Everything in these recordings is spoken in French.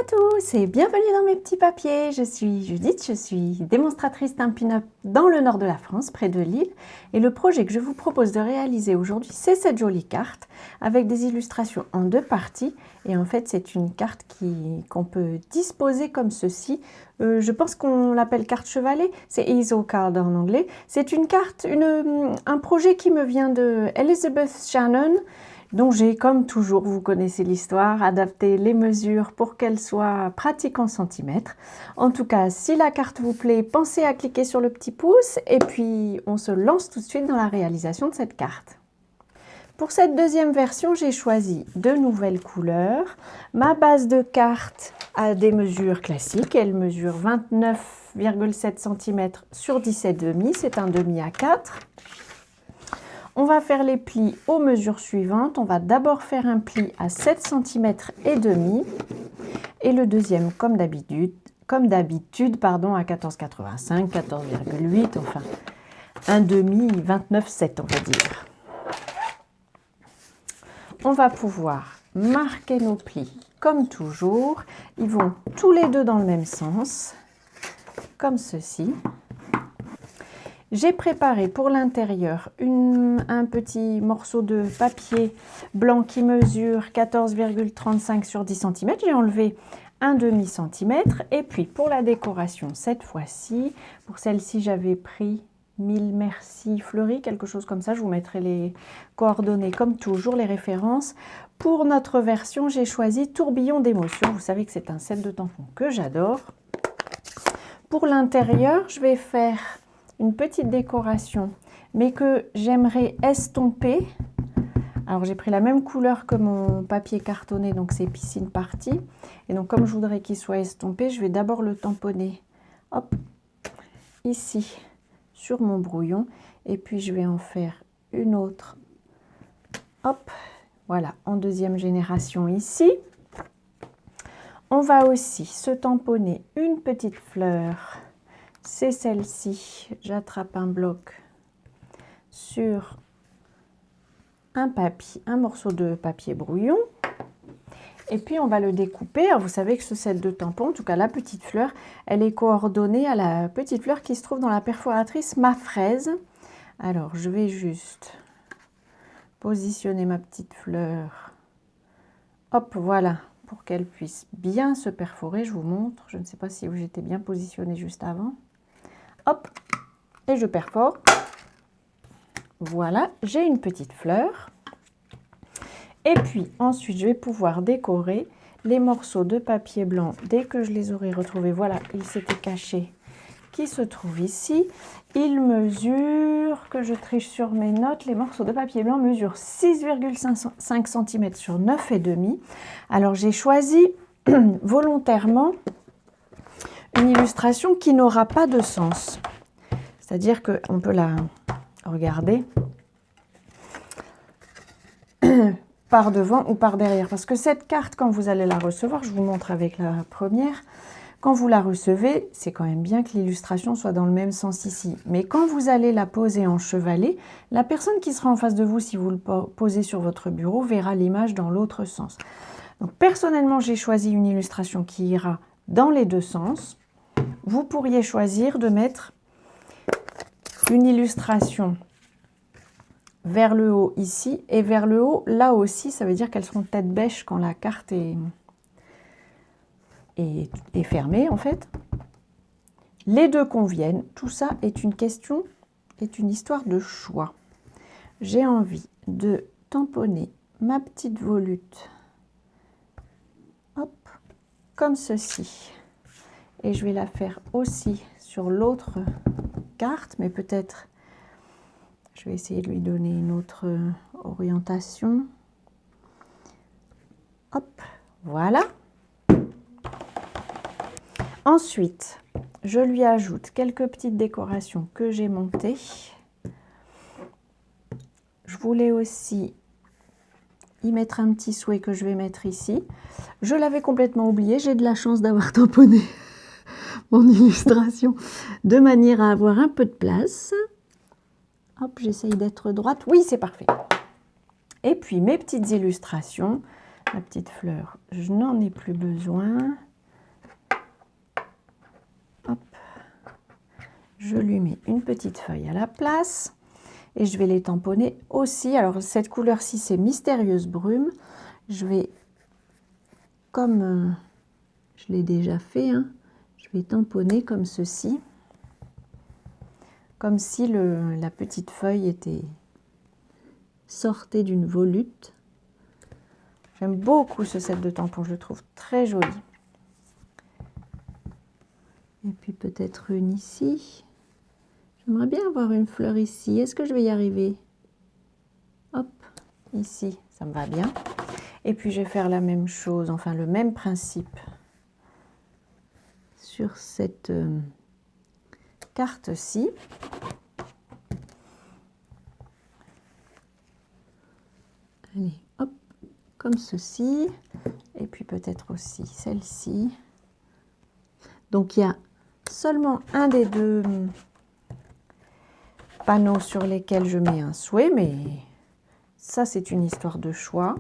à tous et bienvenue dans mes petits papiers. Je suis Judith, je suis démonstratrice Stampin' Up dans le nord de la France, près de Lille. Et le projet que je vous propose de réaliser aujourd'hui, c'est cette jolie carte avec des illustrations en deux parties. Et en fait, c'est une carte qu'on peut disposer comme ceci. Je pense qu'on l'appelle carte chevalet, c'est easel card en anglais. C'est une carte, un projet qui me vient de Elizabeth Shannon, dont j'ai, comme toujours, vous connaissez l'histoire, adapté les mesures pour qu'elles soient pratiques en centimètres. En tout cas, si la carte vous plaît, pensez à cliquer sur le petit pouce et puis on se lance tout de suite dans la réalisation de cette carte. Pour cette deuxième version, j'ai choisi de nouvelles couleurs. Ma base de carte a des mesures classiques. Elle mesure 29,7 cm sur 17,5. C'est un demi à 4. On va faire les plis aux mesures suivantes. On va d'abord faire un pli à 7 cm et demi et le deuxième comme d'habitude à 14,85, 14,8, enfin un demi 29,7 on va dire. On va pouvoir marquer nos plis comme toujours. Ils vont tous les deux dans le même sens, comme ceci. J'ai préparé pour l'intérieur un petit morceau de papier blanc qui mesure 14,35 sur 10 cm. J'ai enlevé un demi centimètre. Et puis pour la décoration, cette fois-ci, pour celle-ci, j'avais pris 1000 merci fleuris, quelque chose comme ça. Je vous mettrai les coordonnées comme toujours, les références. Pour notre version, j'ai choisi tourbillon d'émotion. Vous savez que c'est un set de tampons que j'adore. Pour l'intérieur, je vais faire une petite décoration, mais que j'aimerais estomper. Alors j'ai pris la même couleur que mon papier cartonné, donc c'est Piscine Party. Et donc comme je voudrais qu'il soit estompé, je vais d'abord le tamponner, hop, ici, sur mon brouillon. Et puis je vais en faire une autre, hop, voilà, en deuxième génération ici. On va aussi se tamponner une petite fleur. C'est celle-ci. J'attrape un bloc sur un morceau de papier brouillon. Et puis on va le découper. Alors, vous savez que ce set de tampons, en tout cas la petite fleur, elle est coordonnée à la petite fleur qui se trouve dans la perforatrice Ma Fraise. Alors je vais juste positionner ma petite fleur. Hop, voilà, pour qu'elle puisse bien se perforer. Je vous montre. Je ne sais pas si j'étais bien positionnée juste avant. Hop, et je perfore. Voilà, j'ai une petite fleur. Et puis ensuite, je vais pouvoir décorer les morceaux de papier blanc dès que je les aurai retrouvés. Voilà, ils s'étaient cachés, qui se trouvent ici. Ils mesurent, que je triche sur mes notes, les morceaux de papier blanc mesurent 6,5 cm sur 9,5. Alors j'ai choisi volontairement une illustration qui n'aura pas de sens. C'est-à-dire qu'on peut la regarder par devant ou par derrière. Parce que cette carte, quand vous allez la recevoir, je vous montre avec la première, quand vous la recevez, c'est quand même bien que l'illustration soit dans le même sens ici. Mais quand vous allez la poser en chevalet, la personne qui sera en face de vous, si vous le posez sur votre bureau, verra l'image dans l'autre sens. Donc personnellement, j'ai choisi une illustration qui ira dans les deux sens. Vous pourriez choisir de mettre une illustration vers le haut ici et vers le haut là aussi. Ça veut dire qu'elles seront tête bêche quand la carte est fermée en fait. Les deux conviennent. Tout ça est une histoire de choix. J'ai envie de tamponner ma petite volute, hop, comme ceci. Et je vais la faire aussi sur l'autre carte, mais peut-être je vais essayer de lui donner une autre orientation. Hop, voilà. Ensuite, je lui ajoute quelques petites décorations que j'ai montées. Je voulais aussi y mettre un petit souhait que je vais mettre ici. Je l'avais complètement oublié, j'ai de la chance d'avoir tamponné mon illustration de manière à avoir un peu de place. Hop, j'essaye d'être droite. Oui, c'est parfait. Et puis mes petites illustrations. La petite fleur, je n'en ai plus besoin. Je lui mets une petite feuille à la place et je vais les tamponner aussi. Alors cette couleur-ci, c'est Mystérieuse Brume. Je vais, comme je l'ai déjà fait, hein, je vais tamponner comme ceci. Comme si la petite feuille sortait d'une volute. J'aime beaucoup ce set de tampons, je le trouve très joli. Et puis peut-être une ici. J'aimerais bien avoir une fleur ici. Est-ce que je vais y arriver? Hop, ici, ça me va bien. Et puis je vais faire la même chose, enfin le même principe sur cette carte-ci. Allez, hop, comme ceci. Et puis peut-être aussi celle-ci. Donc il y a seulement un des deux panneaux sur lesquels je mets un souhait, mais ça c'est une histoire de choix.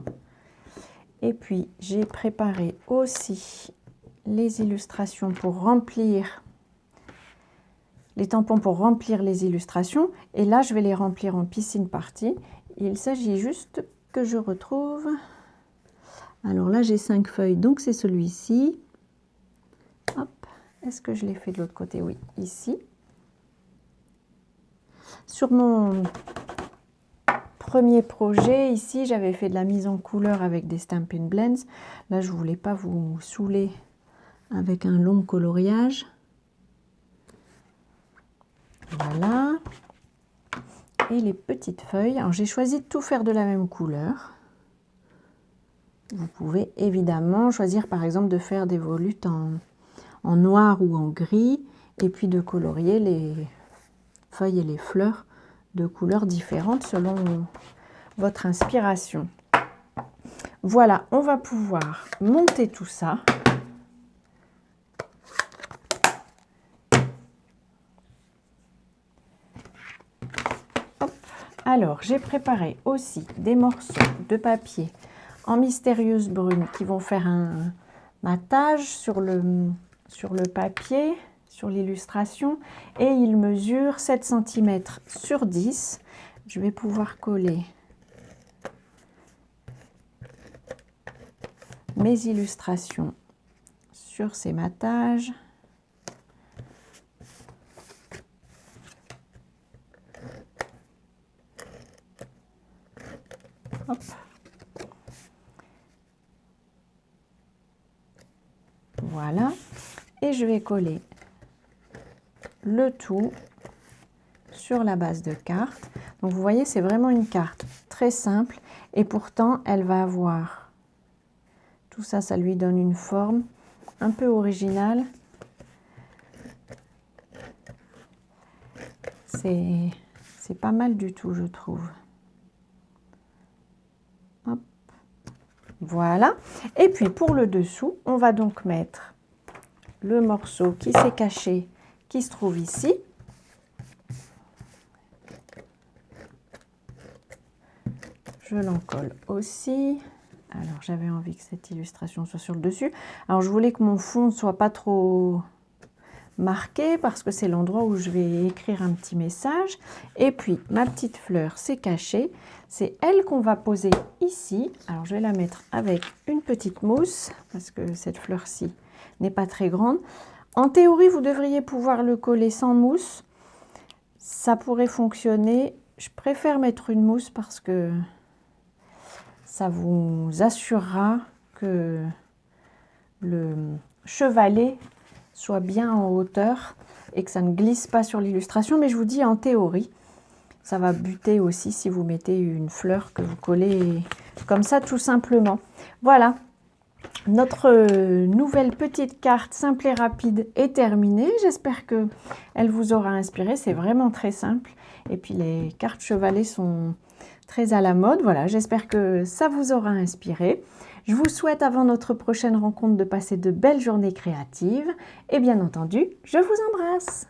Et puis j'ai préparé aussi les illustrations pour remplir, les tampons pour remplir les illustrations. Et là je vais les remplir en piscine party. Il s'agit juste que je retrouve... Alors là j'ai 5 feuilles, donc c'est celui-ci. Hop, est-ce que je l'ai fait de l'autre côté? Oui, ici. Sur mon premier projet, ici, j'avais fait de la mise en couleur avec des Stampin' Blends. Là, je ne voulais pas vous saouler avec un long coloriage. Voilà. Et les petites feuilles. Alors, j'ai choisi de tout faire de la même couleur. Vous pouvez évidemment choisir, par exemple, de faire des volutes en noir ou en gris, et puis de colorier les feuilles et les fleurs de couleurs différentes selon votre inspiration. Voilà, on va pouvoir monter tout ça. Hop. Alors, j'ai préparé aussi des morceaux de papier en Mystérieuse Brume qui vont faire un matage sur le papier, sur l'illustration, et il mesure 7 cm sur 10. Je vais pouvoir coller mes illustrations sur ces matages. Hop. Voilà, et je vais coller le tout sur la base de carte. Donc vous voyez, c'est vraiment une carte très simple et pourtant elle va avoir tout ça, ça lui donne une forme un peu originale. C'est pas mal du tout, je trouve. Hop. Voilà. Et puis pour le dessous, on va donc mettre le morceau qui s'est caché, qui se trouve ici. Je l'encolle aussi. Alors j'avais envie que cette illustration soit sur le dessus. Alors je voulais que mon fond ne soit pas trop marqué parce que c'est l'endroit où je vais écrire un petit message. Et puis ma petite fleur s'est cachée. C'est elle qu'on va poser ici. Alors je vais la mettre avec une petite mousse parce que cette fleur-ci n'est pas très grande. En théorie, vous devriez pouvoir le coller sans mousse. Ça pourrait fonctionner. Je préfère mettre une mousse parce que ça vous assurera que le chevalet soit bien en hauteur et que ça ne glisse pas sur l'illustration. Mais je vous dis, en théorie, ça va buter aussi si vous mettez une fleur que vous collez comme ça tout simplement. Voilà, notre nouvelle petite carte simple et rapide est terminée. J'espère qu'elle vous aura inspiré. C'est vraiment très simple. Et puis les cartes chevalets sont très à la mode. Voilà, j'espère que ça vous aura inspiré. Je vous souhaite avant notre prochaine rencontre de passer de belles journées créatives. Et bien entendu, je vous embrasse.